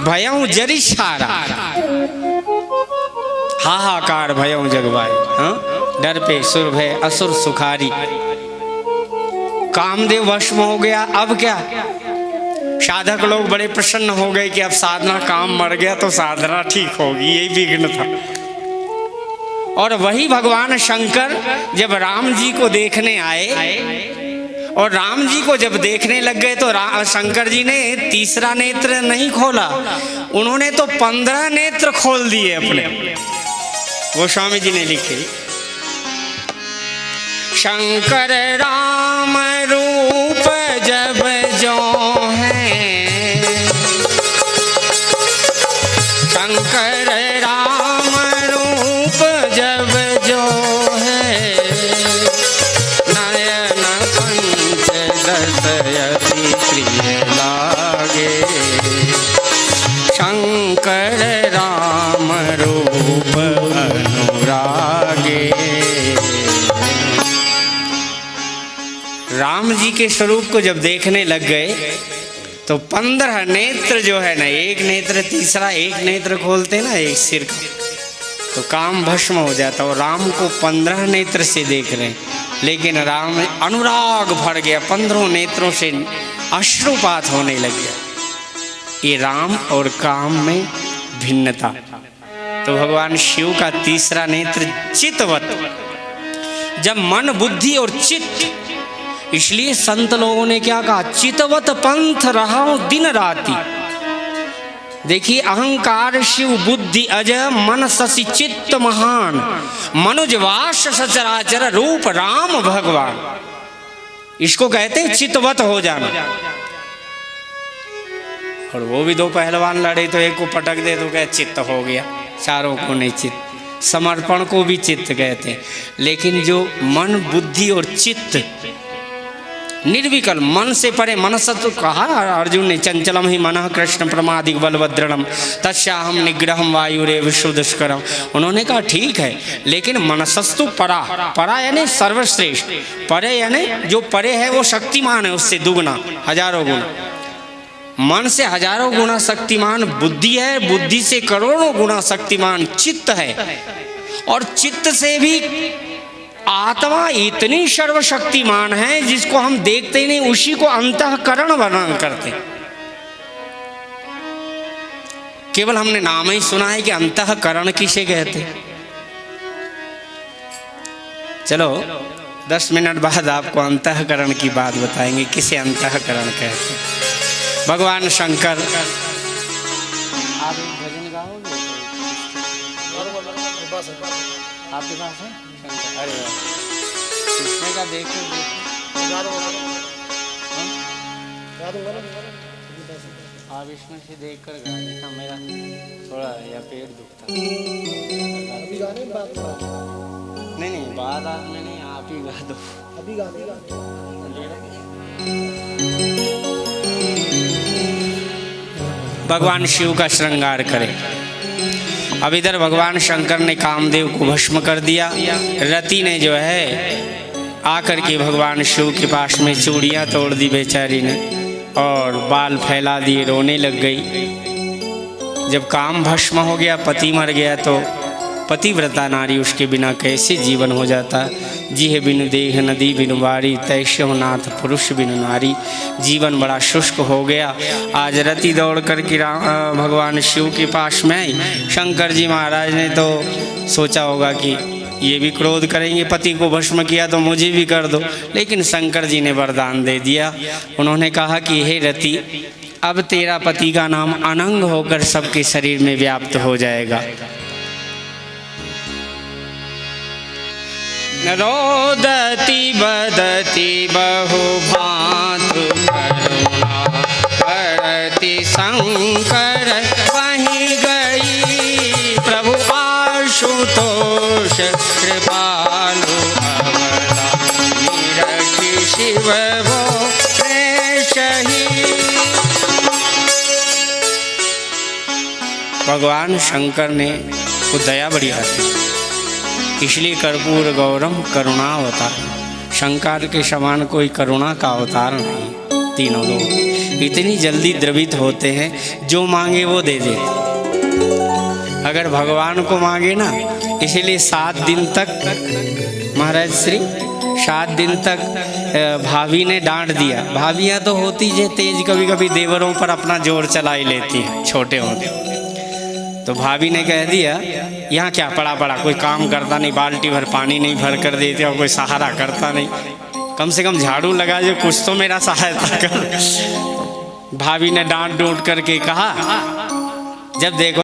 भयऊ जरी सारा, हाहाकार भयऊ जगवाए। हाँ? डर पे सुर भय असुर सुखारी। कामदेव भस्म हो गया, अब क्या? साधक लोग बड़े प्रसन्न हो गए कि अब साधना, काम मर गया तो साधना ठीक होगी, यही विघ्न था। और वही भगवान शंकर जब राम जी को देखने आए और राम जी को जब देखने लग गए तो शंकर जी ने तीसरा नेत्र नहीं खोला, उन्होंने तो 15 नेत्र खोल दिए अपने। वो स्वामी जी ने लिखे, शंकर राम रूप जब जो है, शंकर राम रूप जब जो है, नयन पंच दशयति प्रिय लागे, शंकर राम रूप अनुरागे। राम जी के स्वरूप को जब देखने लग गए तो 15 नेत्र जो है ना, एक नेत्र तीसरा, एक नेत्र खोलते ना एक सिर का, तो काम भस्म हो जाता। और राम को 15 नेत्र से देख रहे हैं, लेकिन राम अनुराग भर गया, 15 नेत्रों से अश्रुपात होने लग गया। ये राम और काम में भिन्नता। तो भगवान शिव का तीसरा नेत्र चित्तवत, जब मन बुद्धि और चित्त, इसलिए संत लोगों ने क्या कहा, चितवत पंथ रहा दिन राति। देखिए, अहंकार शिव बुद्धि अजय मन शशि चित्त महान, मनुजवास सचराचर रूप राम भगवान। इसको कहते हैं चितवत हो जाना। और वो भी दो पहलवान लड़े तो एक को पटक दे तो कहे चित्त हो गया, चारों को नहीं चित्त। समर्पण को भी चित्त कहते हैं। लेकिन जो मन बुद्धि और चित्त निर्विकल, मन से परे, मनसत्व कहा अर्जुन ने, चंचलम ही मनः कृष्ण प्रमादिक बलभद्रणम तस्याहम निग्रहम वायुरेव दुष्करम। उन्होंने कहा ठीक है, लेकिन मनसस्तु परा, परा यानी सर्वश्रेष्ठ, परे यानी जो परे है वो शक्तिमान है, उससे दुगना, हजारों गुना। मन से हजारों गुना शक्तिमान बुद्धि है, बुद्धि से करोड़ों गुना शक्तिमान चित्त है, और चित्त से भी आत्मा इतनी सर्वशक्तिमान है जिसको हम देखते ही नहीं, उसी को अंतःकरण वर्णन करते। केवल हमने नाम ही सुना है कि अंतःकरण किसे कहते। चलो 10 मिनट बाद आपको अंतःकरण की बात बताएंगे, किसे अंतःकरण कहते। भगवान शंकर, आप एक भजन गाओगे? आपके पास है? अरे किसने का देखो, आप इसमें से देख कर गा देना, मेरा थोड़ा या पेट दुखता। नहीं बाद में नहीं, आप ही गा दो। अभी गा दो। भगवान शिव का श्रृंगार करें। अब इधर भगवान शंकर ने कामदेव को भस्म कर दिया। रति ने जो है आकर के भगवान शिव के पास में चूड़ियाँ तोड़ दी बेचारी ने, और बाल फैला दिए, रोने लग गई। जब काम भस्म हो गया, पति मर गया, तो पतिव्रता नारी उसके बिना कैसे जीवन हो जाता। जीह बिनु देह नदी बिनु बारी, तैश्य नाथ पुरुष बिनु नारी। जीवन बड़ा शुष्क हो गया। आज रति दौड़ कर के भगवान शिव के पास में आई। शंकर जी महाराज ने तो सोचा होगा कि ये भी क्रोध करेंगे, पति को भस्म किया तो मुझे भी कर दो। लेकिन शंकर जी ने वरदान दे दिया। उन्होंने कहा कि हे रति, अब तेरा पति का नाम अनंग होकर सबके शरीर में व्याप्त हो जाएगा। रोदती बदती बहुभांत करुणा करती शंकर वहीं गई। प्रभु आशुतोष कृपालु अवला निरखी शिव वो प्रेषही। भगवान शंकर ने वो दया बड़ी आती, इसलिए कर्पूर गौरम करुणा अवतार। शंकर के समान कोई करुणा का अवतार नहीं। तीनों लोग इतनी जल्दी द्रवित होते हैं, जो मांगे वो दे देते। अगर भगवान को मांगे ना, इसलिए 7 दिन तक महाराज श्री 7 दिन तक भाभी ने डांट दिया। भाभियाँ तो होती जे तेज, कभी कभी देवरों पर अपना जोर चला ही लेती हैं छोटे होते। तो भाभी ने कह दिया, यहाँ क्या पड़ा पड़ा, कोई काम करता नहीं, बाल्टी भर पानी नहीं भर कर देते और कोई सहारा करता नहीं, कम से कम झाड़ू लगा जो, कुछ तो मेरा सहायता कर। भाभी ने डांट डूट करके कहा, जब देखो